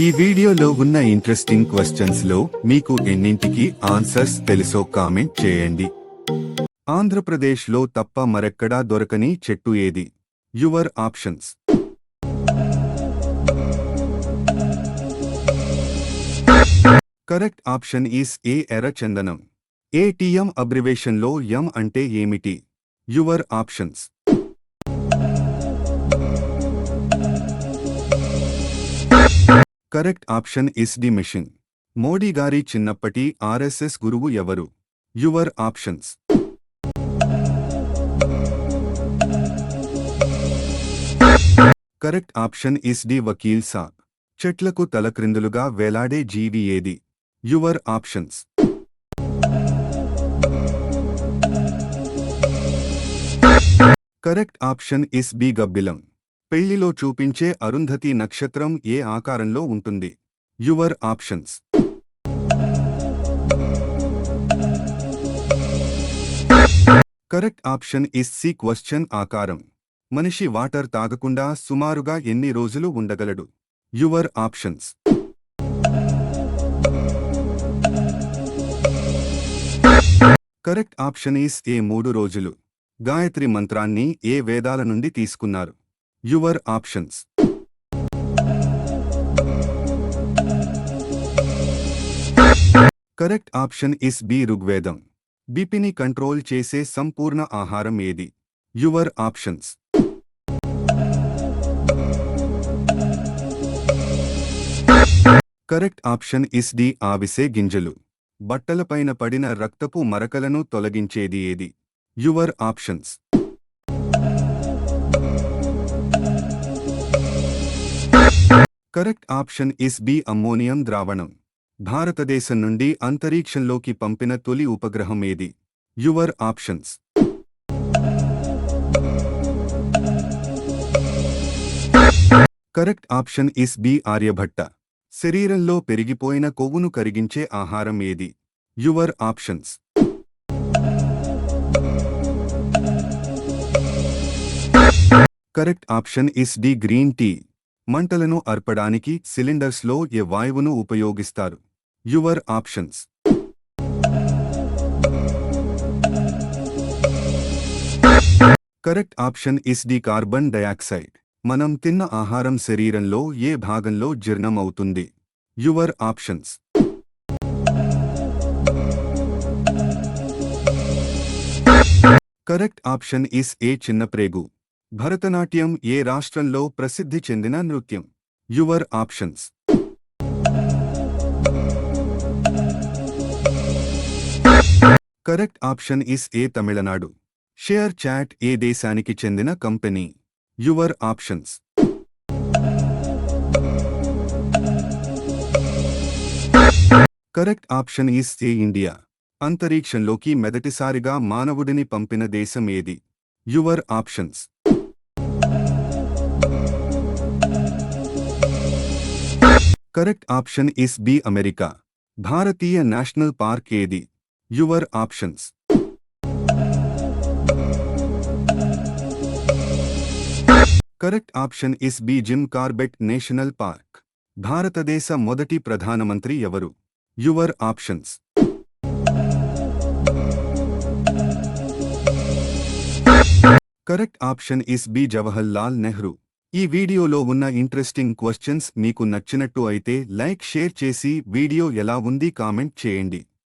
ఈ వీడియోలో ఉన్న ఇంట్రెస్టింగ్ క్వశ్చన్స్ లో మీకు ఎన్నింటికి ఆన్సర్స్ తెలుసో కామెంట్ చేయండి. ఆంధ్రప్రదేశ్లో తప్ప మరెక్కడా దొరకని చెట్టు ఏది? Your options. Correct option is A. ఎర్రచందనం. ఏటీఎం అబ్రివేషన్లో ఎం అంటే ఏమిటి? Your options. Correct option is D machine. Modi గారి చిన్నప్పటి ఆర్ఎస్ఎస్ గురువు ఎవరు? Your options. Correct option is D Vakil Saheb. చెట్లకు తలక్రిందులుగా వేలాడే జీవి ఏది? Your options. Correct option is B గబ్బిలం. పెళ్లిలో చూపించే అరుంధతి నక్షత్రం ఏ ఆకారంలో ఉంటుంది? Your options. Correct option is C question ఆకారం. మనిషి వాటర్ తాగకుండా సుమారుగా ఎన్ని రోజులు ఉండగలడు? Your options. Correct option is A 3 రోజులు. గాయత్రి మంత్రాన్ని ఏ వేదాల నుండి తీసుకున్నారు? Your options. Correct option is B ఋగ్వేదం. బీపీని కంట్రోల్ చేసే సంపూర్ణ ఆహారం ఏది? Your options. Correct option is D ఆవిసే గింజలు. బట్టలపైన పడిన రక్తపు మరకలను తొలగించేది ఏది? Your options. Correct option is B ammonium ద్రావణం. భారతదేశం నుండి అంతరిక్షంలోకి పంపిన తొలి ఉపగ్రహం ఏది? Your options. Correct option is B Aryabhata. శరీరంలో పెరిగిపోయిన కొవ్వును కరిగించే ఆహారం ఏది? Your options. Correct option is D green tea. మంటలను అర్పడానికి సిలిండర్స్లో ఏ వాయువును ఉపయోగిస్తారు? Your options. Correct option is D carbon dioxide. మనం తిన్న ఆహారం శరీరంలో ఏ భాగంలో జీర్ణం అవుతుంది? Your options. Correct option is A చిన్నప్రేగు. భరతనాట్యం ఏ రాష్ట్రంలో ప్రసిద్ధి చెందిన నృత్యం? Your options. Correct option is A Tamil Nadu. ShareChat ఏ దేశానికి చెందిన కంపెనీ? Your options. Correct option is A India. అంతరిక్షంలోకి మొదటిసారిగా మానవుడిని పంపిన దేశం ఏది? Your options. Correct option is B America. భారతీయ నేషనల్ పార్క్ ఏది? Your options. Correct option is B Jim Corbett national park. భారతదేశ మొదటి ప్రధానమంత్రి ఎవరు? Your options. Correct option is B Jawaharlal Nehru. ఈ వీడియోలో ఉన్న ఇంట్రెస్టింగ్ క్వశ్చన్స్ మీకు నచ్చినట్టు అయితే లైక్ షేర్ చేసి వీడియో ఎలా ఉంది కామెంట్ చేయండి.